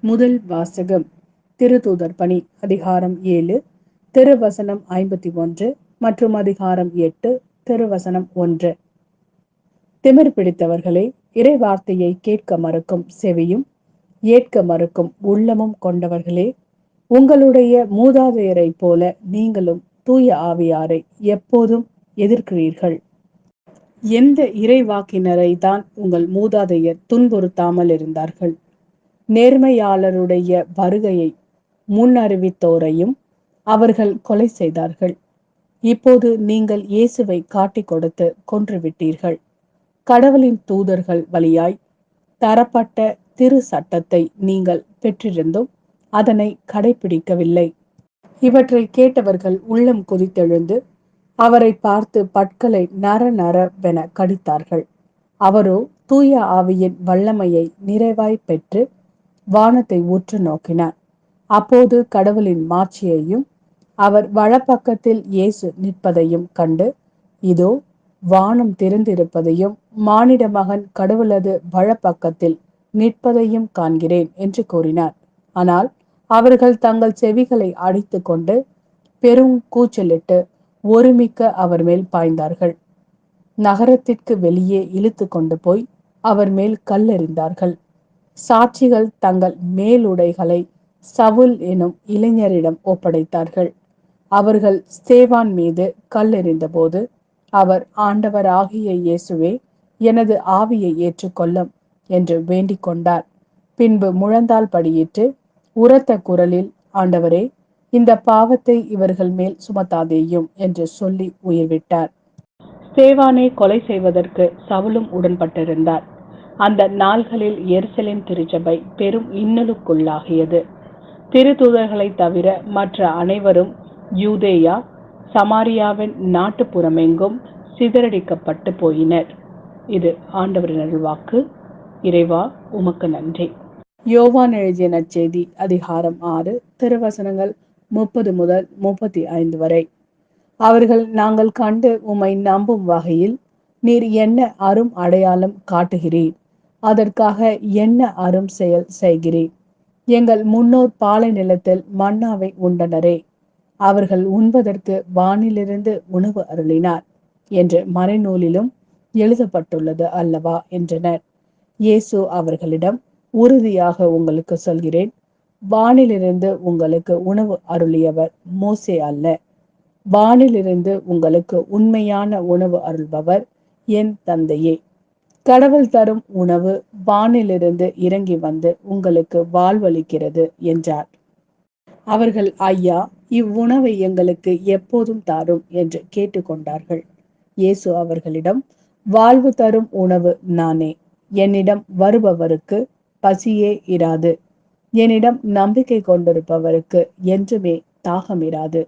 முதல் வாசகம் திருத்தூதர் பணி அதிகாரம் 7 திருவசனம் 51 மற்றும் அதிகாரம் 8 திருவசனம் 1. திமிர் பிடித்தவர்களே, இறை வார்த்தையை கேட்க மறுக்கும் செவியும் ஏற்க மறுக்கும் உள்ளமும் கொண்டவர்களே, உங்களுடைய மூதாதையரைப் போல நீங்களும் தூய ஆவியாரை எப்போதும் எதிர்க்கிறீர்கள். எந்த இறைவாக்கினரை தான் உங்கள் மூதாதையர் துன்புறுத்தாமல் இருந்தார்கள்? நேர்மையாளருடைய வருகையை முன்னறிவித்தோரையும் அவர்கள் கொலை செய்தார்கள். இப்போது நீங்கள் இயேசுவை காட்டிக் கொடுத்து கொன்றுவிட்டீர்கள். கடவுளின் தூதர்கள் வழியாய் தரப்பட்ட திரு சட்டத்தை நீங்கள் பெற்றிருந்தும் அதனை கடைபிடிக்கவில்லை. இவற்றை கேட்டவர்கள் உள்ளம் கொதித்தெழுந்து அவரை பார்த்து பற்களை நர நரவென கடித்தார்கள். அவரோ தூய ஆவியின் வல்லமையை நிறைவாய் பெற்று வானத்தை உற்று நோக்கினார். அப்போது கடவுளின் மாட்சியையும் அவர் வலப்பக்கத்தில் இயேசு நிற்பதையும் கண்டு, இதோ வானம் திறந்திருப்பதையும் மானிட மகன் கடவுளது வலப்பக்கத்தில் நிற்பதையும் காண்கிறேன் என்று கூறினார். ஆனால் அவர்கள் தங்கள் செவிகளை அடைத்து கொண்டு பெரும் கூச்சலிட்டு ஒருமிக்க அவர் மேல் பாய்ந்தார்கள். நகரத்திற்கு வெளியே இழுத்து கொண்டு போய் அவர் மேல் கல்லெறிந்தார்கள். சாட்சிகள் தங்கள் மேலுடைகளை சவுல் எனும் இளைஞரிடம் ஒப்படைத்தார்கள். அவர்கள் ஸ்தேவான் மீது கல்லெறிந்த போது அவர், ஆண்டவராகிய இயேசுவே, எனது ஆவியை ஏற்றுக்கொள்ளும் என்று வேண்டிக் கொண்டார். பின்பு முழந்தால் படியிட்டு உரத்த குரலில், ஆண்டவரே, இந்த பாவத்தை இவர்கள் மேல் சுமத்தாதேயும் என்று சொல்லி உயிர்விட்டார். ஸ்தேவானை கொலை செய்வதற்கு சவுலும் உடன்பட்டிருந்தார். அந்த நாள்களில் எருசலேம் திருச்சபை பெரும் இன்னலுக்குள்ளாகியது. திருத்தூதர்களை தவிர மற்ற அனைவரும் யூதேயா சமாரியாவின் நாட்டுப்புறமெங்கும் சிதறடிக்கப்பட்டு போயினர். இது ஆண்டவரின் அருள்வாக்கு. இறைவா, உமக்கு நன்றி. யோவான் எழுதிய நற்செய்தி அதிகாரம் 6 திருவசனங்கள் 30 முதல் 35 வரை. அவர்கள், நாங்கள் கண்டு உம்மை நம்பும் வகையில் நீர் என்ன அரும் அடையாளம் காட்டுகிறீர்? அதற்காக என்ன அரும் செயல் செய்கிறீர்? எங்கள் முன்னோர் பாலை நிலத்தில் மன்னாவை உண்டனரே, அவர்கள் உண்பதற்கு வானிலிருந்து உணவு அருளினார் என்று மறைநூலிலும் எழுதப்பட்டுள்ளது அல்லவா என்றனர். இயேசு அவர்களிடம், உறுதியாக உங்களுக்கு சொல்கிறேன், வானிலிருந்து உங்களுக்கு உணவு அருளியவர் மோசே அல்ல. வானிலிருந்து உங்களுக்கு உண்மையான உணவு அருள்பவர் என் தந்தையே. கடவுள் தரும் உணவு வானிலிருந்து இறங்கி வந்து உங்களுக்கு வாழ்வளிக்கிறது என்றார். அவர்கள், ஐயா, இவ்வுணவை எங்களுக்கு எப்போதும் தாரும் என்று கேட்டுக்கொண்டார்கள். இயேசு அவர்களிடம், வாழ்வு தரும் உணவு நானே. என்னிடம் வருபவருக்கு பசியே இராது. என்னிடம் நம்பிக்கை கொண்டிருப்பவருக்கு என்றுமே தாகம் இராது.